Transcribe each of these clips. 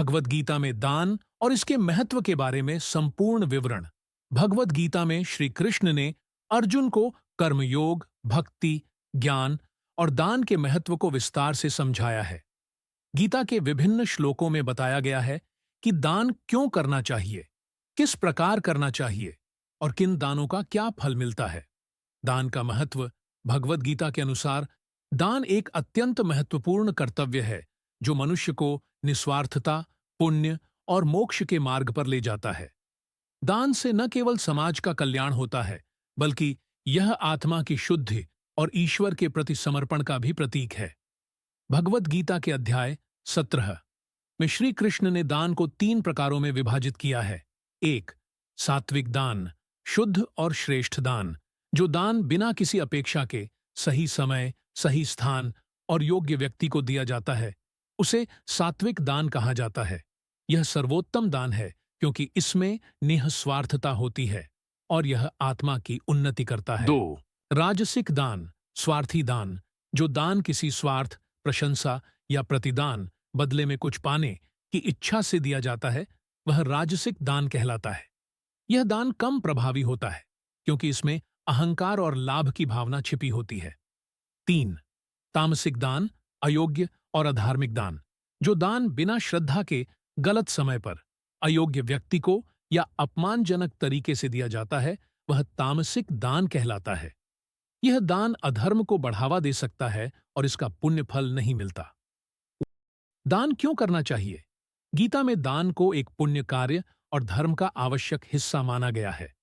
भगवद गीता में दान और इसके महत्व के बारे में संपूर्ण विवरण। भगवद गीता में श्री कृष्ण ने अर्जुन को कर्मयोग, भक्ति, ज्ञान और दान के महत्व को विस्तार से समझाया है। गीता के विभिन्न श्लोकों में बताया गया है कि दान क्यों करना चाहिए, किस प्रकार करना चाहिए और किन दानों का क्या फल मिलता है। दान का महत्व। भगवद गीता के अनुसार दान एक अत्यंत महत्वपूर्ण कर्तव्य है जो मनुष्य को निस्वार्थता, पुण्य और मोक्ष के मार्ग पर ले जाता है। दान से न केवल समाज का कल्याण होता है, बल्कि यह आत्मा की शुद्धि और ईश्वर के प्रति समर्पण का भी प्रतीक है। भगवद गीता के अध्याय 17 में श्री कृष्ण ने दान को 3 प्रकारों में विभाजित किया है। 1. सात्विक दान, शुद्ध और श्रेष्ठ दान। जो दान बिना किसी अपेक्षा के सही समय, सही स्थान और योग्य व्यक्ति को दिया जाता है, उसे सात्विक दान कहा जाता है। यह सर्वोत्तम दान है क्योंकि इसमें निःस्वार्थता होती है और यह आत्मा की उन्नति करता है। 2. राजसिक दान, स्वार्थी दान। जो दान किसी स्वार्थ, प्रशंसा या प्रतिदान बदले में कुछ पाने की इच्छा से दिया जाता है, वह राजसिक दान कहलाता है। यह दान कम प्रभावी होता है क्योंकि इसमें अहंकार और लाभ की भावना छिपी होती है। 3. तामसिक दान, अयोग्य और अधार्मिक दान। जो दान बिना श्रद्धा के गलत समय पर अयोग्य व्यक्ति को या अपमानजनक तरीके से दिया जाता है, वह तामसिक दान कहलाता है। यह दान अधर्म को बढ़ावा दे सकता है और इसका पुण्य फल नहीं मिलता। दान क्यों करना चाहिए? गीता में दान को एक पुण्य कार्य और धर्म का आवश्यक हिस्सा माना गया है।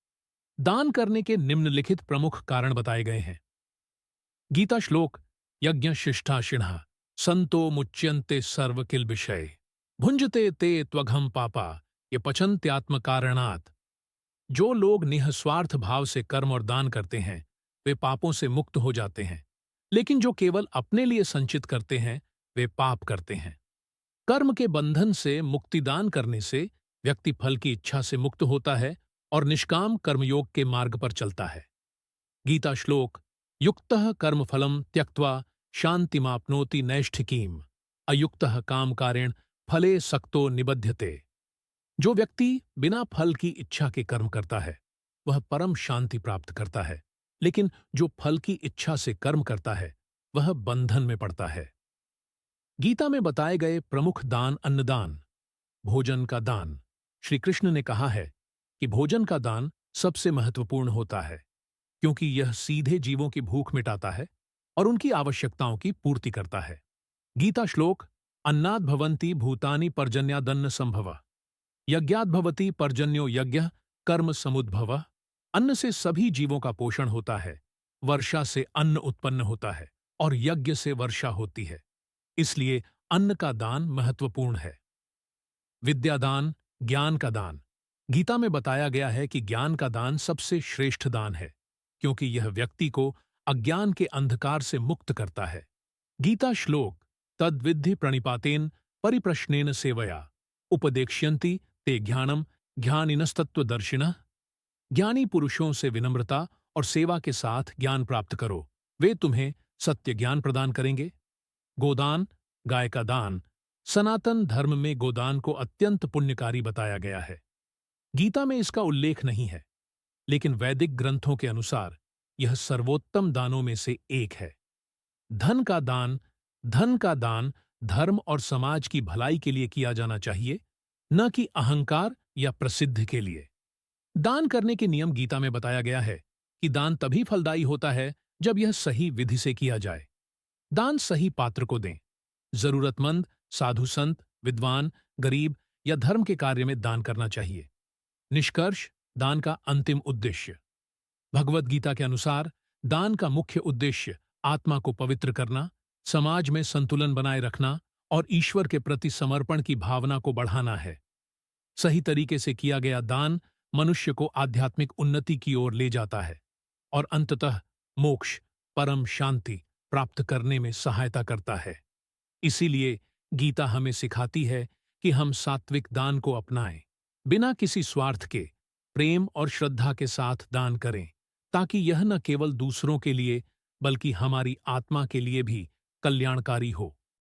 दान करने के निम्नलिखित प्रमुख कारण बताए गए हैं। गीता श्लोक यज्ञ शिष्टाशिणः संतो मुच्यन्ते सर्व किल विषय भुंजते ते त्वघम पापा ये पचन्त्यात्म कारणात्। जो लोग निःस्वार्थ भाव से कर्म और दान करते हैं वे पापों से मुक्त हो जाते हैं, लेकिन जो केवल अपने लिए संचित करते हैं वे पाप करते हैं। कर्म के बंधन से मुक्तिदान करने से व्यक्ति फल की इच्छा से मुक्त होता है और निष्काम कर्मयोग के मार्ग पर चलता है। गीता श्लोक युक्तः कर्मफलम त्यक्त्वा शांतिमाप्नोति नैष्ठिकीम अयुक्तः कामकारेण फले सक्तो निबध्यते। जो व्यक्ति बिना फल की इच्छा के कर्म करता है वह परम शांति प्राप्त करता है, लेकिन जो फल की इच्छा से कर्म करता है वह बंधन में पड़ता है। गीता में बताए गए प्रमुख दान अन्नदान, भोजन का दान। श्री कृष्ण ने कहा है कि भोजन का दान सबसे महत्वपूर्ण होता है क्योंकि यह सीधे जीवों की भूख मिटाता है और उनकी आवश्यकताओं की पूर्ति करता है। गीता श्लोक अन्नाद् भवन्ति भूतानि पर्जन्यादन्न संभव यज्ञाद् भवति पर्जन्यो यज्ञः कर्म समुद्भवः। अन्न से सभी जीवों का पोषण होता है, वर्षा से अन्न उत्पन्न होता है और यज्ञ से वर्षा होती है। इसलिए अन्न का दान महत्वपूर्ण है। विद्यादान, ज्ञान का दान। गीता में बताया गया है कि ज्ञान का दान सबसे श्रेष्ठ दान है क्योंकि यह व्यक्ति को अज्ञान के अंधकार से मुक्त करता है। गीता श्लोक तद्विद्धि प्रणिपातेन परिप्रश्नेन सेवया उपदेक्ष्यन्ति ते ज्ञानम ज्ञानिनस्तत्त्वदर्शिनः। ज्ञानी पुरुषों से विनम्रता और सेवा के साथ ज्ञान प्राप्त करो, वे तुम्हें सत्य ज्ञान प्रदान करेंगे। गोदान, गाय का दान। सनातन धर्म में गोदान को अत्यंत पुण्यकारी बताया गया है। गीता में इसका उल्लेख नहीं है, लेकिन वैदिक ग्रंथों के अनुसार यह सर्वोत्तम दानों में से एक है। धन का दान। धन का दान धर्म और समाज की भलाई के लिए किया जाना चाहिए, न कि अहंकार या प्रसिद्धि के लिए। दान करने के नियम गीता में बताया गया है कि दान तभी फलदायी होता है जब यह सही विधि से किया जाए। दान सही पात्र को दें। जरूरतमंद, साधु संत, विद्वान, गरीब या धर्म के कार्य में दान करना चाहिए। निष्कर्ष, दान का अंतिम उद्देश्य। भगवद गीता के अनुसार दान का मुख्य उद्देश्य आत्मा को पवित्र करना, समाज में संतुलन बनाए रखना और ईश्वर के प्रति समर्पण की भावना को बढ़ाना है। सही तरीके से किया गया दान मनुष्य को आध्यात्मिक उन्नति की ओर ले जाता है और अंततः मोक्ष, परम शांति प्राप्त करने में सहायता करता है। इसीलिए गीता हमें सिखाती है कि हम सात्विक दान को अपनाएं, बिना किसी स्वार्थ के प्रेम और श्रद्धा के साथ दान करें, ताकि यह न केवल दूसरों के लिए बल्कि हमारी आत्मा के लिए भी कल्याणकारी हो।